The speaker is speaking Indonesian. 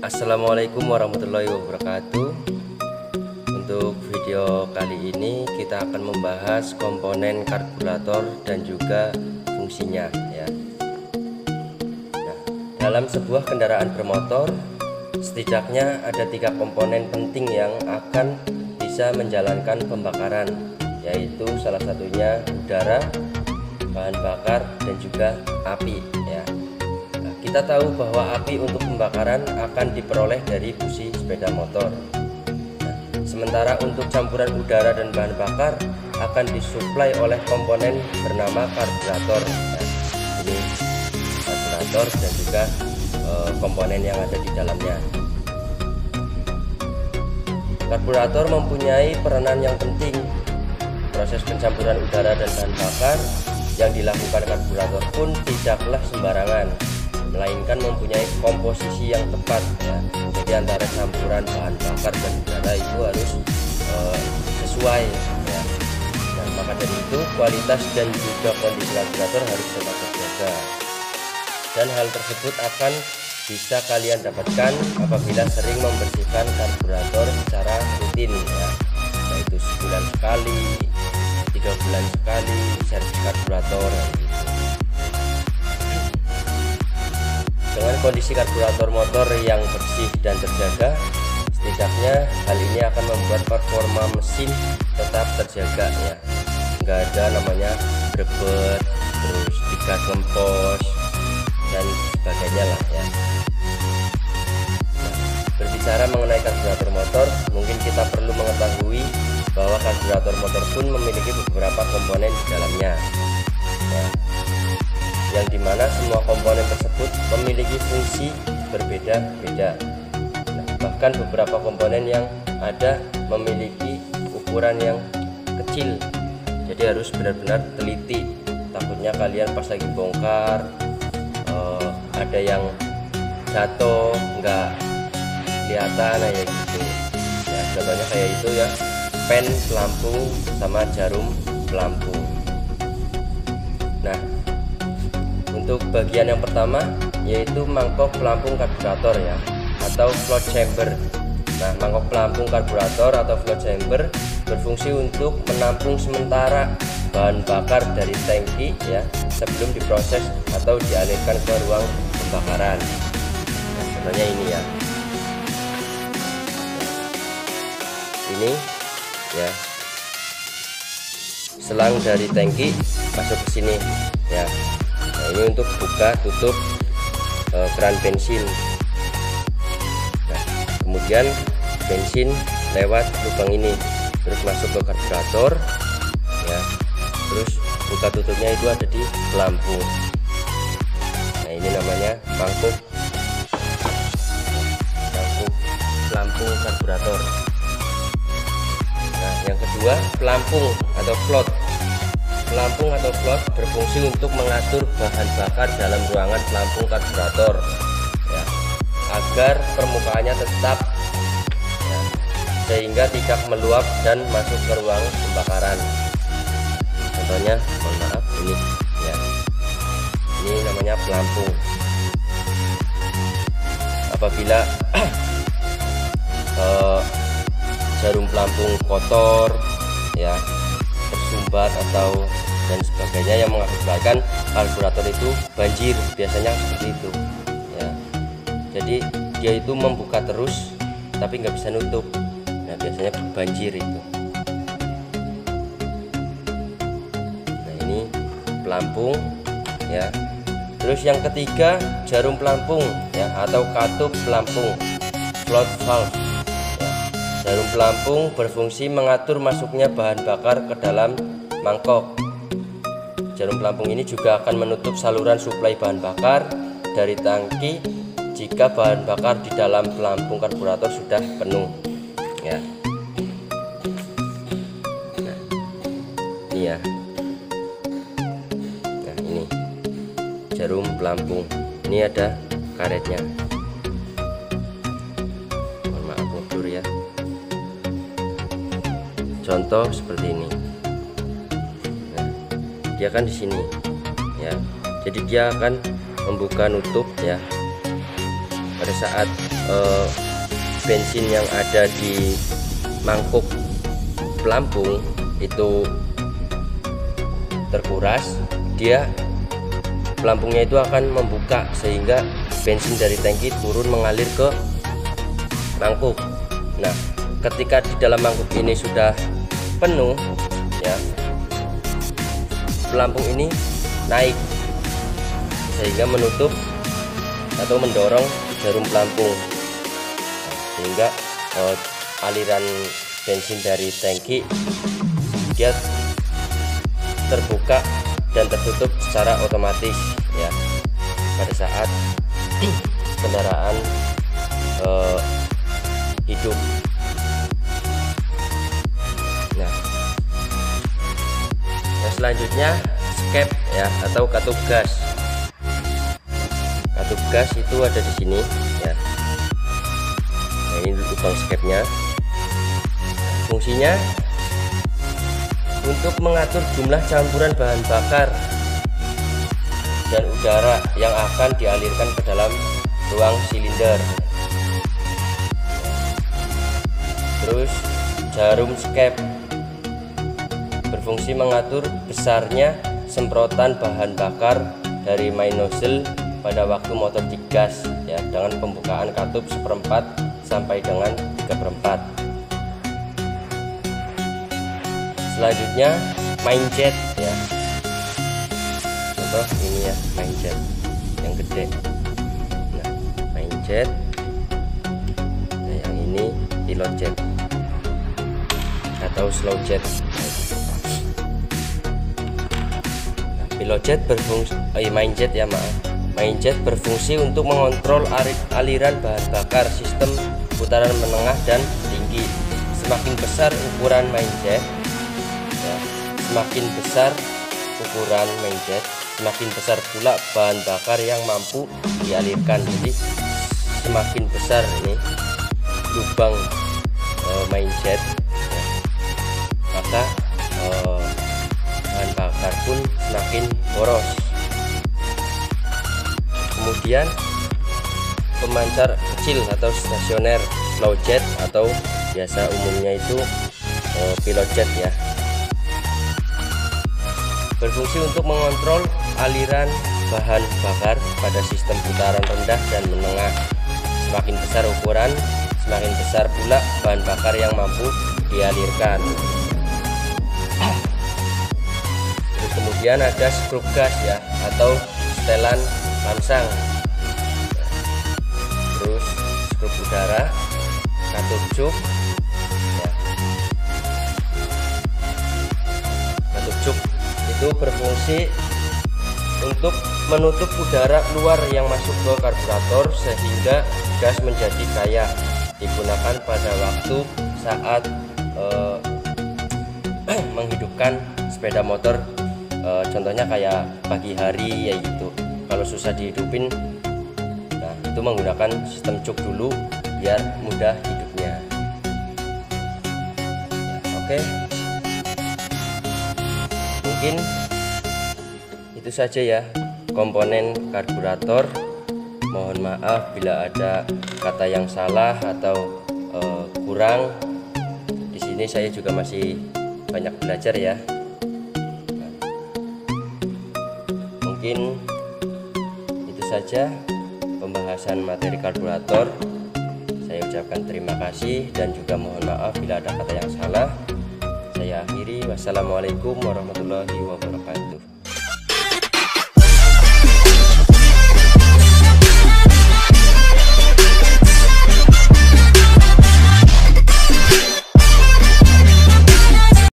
Assalamualaikum warahmatullahi wabarakatuh. Untuk video kali ini kita akan membahas komponen karburator dan juga fungsinya ya. Nah, dalam sebuah kendaraan bermotor setidaknya ada 3 komponen penting yang akan bisa menjalankan pembakaran, yaitu salah satunya udara, bahan bakar, dan juga api ya. Kita tahu bahwa api untuk pembakaran akan diperoleh dari busi sepeda motor. Sementara untuk campuran udara dan bahan bakar akan disuplai oleh komponen bernama karburator. Ini karburator dan juga komponen yang ada di dalamnya. Karburator mempunyai peranan yang penting. Proses pencampuran udara dan bahan bakar yang dilakukan karburator pun tidaklah sembarangan, melainkan mempunyai komposisi yang tepat ya. Jadi antara campuran bahan bakar dan udara itu harus sesuai ya. Nah, maka dari itu kualitas dan juga kondisi karburator harus tetap terjaga. Dan hal tersebut akan bisa kalian dapatkan apabila sering membersihkan karburator secara rutin ya. Yaitu sebulan sekali, 3 bulan sekali servis karburator gitu. Dengan kondisi karburator motor yang bersih dan terjaga, setidaknya hal ini akan membuat performa mesin tetap terjaga ya. Nggak ada namanya berbet, terus digas ngempos dan sebagainya lah ya. Nah, berbicara mengenai karburator motor, mungkin kita perlu mengetahui bahwa karburator motor pun memiliki beberapa komponen di dalamnya ya, yang dimana semua komponen tersebut memiliki fungsi berbeda-beda. Nah, bahkan beberapa komponen yang ada memiliki ukuran yang kecil, jadi harus benar-benar teliti. Takutnya kalian pas lagi bongkar ada yang jatuh nggak kelihatan ya gitu ya. Contohnya kayak itu ya, pen pelampung sama jarum pelampung. Nah, untuk bagian yang pertama yaitu mangkok pelampung karburator ya, atau float chamber. Nah, mangkok pelampung karburator atau float chamber berfungsi untuk menampung sementara bahan bakar dari tangki ya sebelum diproses atau dialirkan ke ruang pembakaran. Nah, contohnya ini ya. Ini ya, selang dari tangki masuk ke sini ya. Nah, ini untuk buka tutup keran bensin. Nah, kemudian bensin lewat lubang ini terus masuk ke karburator ya. Terus buka tutupnya itu ada di pelampung. Nah, ini namanya mangkuk pelampung karburator. Nah, yang kedua pelampung atau float. Pelampung atau float berfungsi untuk mengatur bahan bakar dalam ruangan pelampung karburator ya, agar permukaannya tetap ya, sehingga tidak meluap dan masuk ke ruang pembakaran. Contohnya, mohon maaf, ini ya, ini namanya pelampung. Apabila jarum pelampung kotor ya, tersumbat atau dan sebagainya yang mengakibatkan karburator itu banjir, biasanya seperti itu ya. Jadi dia itu membuka terus tapi nggak bisa nutup. Nah, biasanya banjir itu. Nah, ini pelampung ya. Terus yang ketiga jarum pelampung ya, atau katup pelampung, float valve ya. Jarum pelampung berfungsi mengatur masuknya bahan bakar ke dalam mangkok. Jarum pelampung ini juga akan menutup saluran suplai bahan bakar dari tangki jika bahan bakar di dalam pelampung karburator sudah penuh ya. Nah, ini ya. Nah, ini jarum pelampung. Ini ada karetnya. Mohon maaf mundur ya. Contoh seperti ini. Dia kan di sini ya, jadi dia akan membuka nutup ya pada saat bensin yang ada di mangkuk pelampung itu terkuras, pelampungnya itu akan membuka sehingga bensin dari tangki turun mengalir ke mangkuk. Nah, ketika di dalam mangkuk ini sudah penuh ya, pelampung ini naik sehingga menutup atau mendorong jarum pelampung, sehingga aliran bensin dari tangki dia terbuka dan tertutup secara otomatis ya pada saat kendaraan hidup. Nah, yang selanjutnya skep ya atau katup gas. Katup gas itu ada di sini ya. Nah, ini lubang skepnya. Fungsinya untuk mengatur jumlah campuran bahan bakar dan udara yang akan dialirkan ke dalam ruang silinder. Terus jarum skep berfungsi mengatur besarnya semprotan bahan bakar dari main nozzle pada waktu motor digas ya, dengan pembukaan katup 1/4 sampai dengan 3/4. Selanjutnya main jet ya, contoh ini ya, main jet yang gede. Nah, main jet. Nah, yang ini pilot jet atau slow jet. Nah, pilot jet berfungsi, main jet ya maaf. Main jet berfungsi untuk mengontrol aliran bahan bakar sistem putaran menengah dan tinggi. Semakin besar ukuran main jet ya, semakin besar ukuran main jet, semakin besar pula bahan bakar yang mampu dialirkan. Jadi semakin besar ini lubang main jet ya, maka bahan bakar pun semakin boros. Kemudian pemancar kecil atau stasioner slow jet atau biasa umumnya itu pilot jet ya, berfungsi untuk mengontrol aliran bahan bakar pada sistem putaran rendah dan menengah. Semakin besar ukuran, semakin besar pula bahan bakar yang mampu dialirkan. Terus kemudian ada skrup gas ya atau setelan langsang. Terus skrup udara, katup cuk ya. Katup cuk itu berfungsi untuk menutup udara keluar yang masuk ke karburator sehingga gas menjadi kaya. Digunakan pada waktu saat menghidupkan sepeda motor, contohnya kayak pagi hari ya gitu. Kalau susah dihidupin, nah itu menggunakan sistem cuk dulu biar mudah hidupnya. Oke, mungkin itu saja ya komponen karburator. Mohon maaf bila ada kata yang salah atau kurang. Di sini saya juga masih banyak belajar ya. Nah, mungkin itu saja pembahasan materi karburator. Saya ucapkan terima kasih dan juga mohon maaf bila ada kata yang salah. Saya akhiri. Wassalamualaikum warahmatullahi wabarakatuh.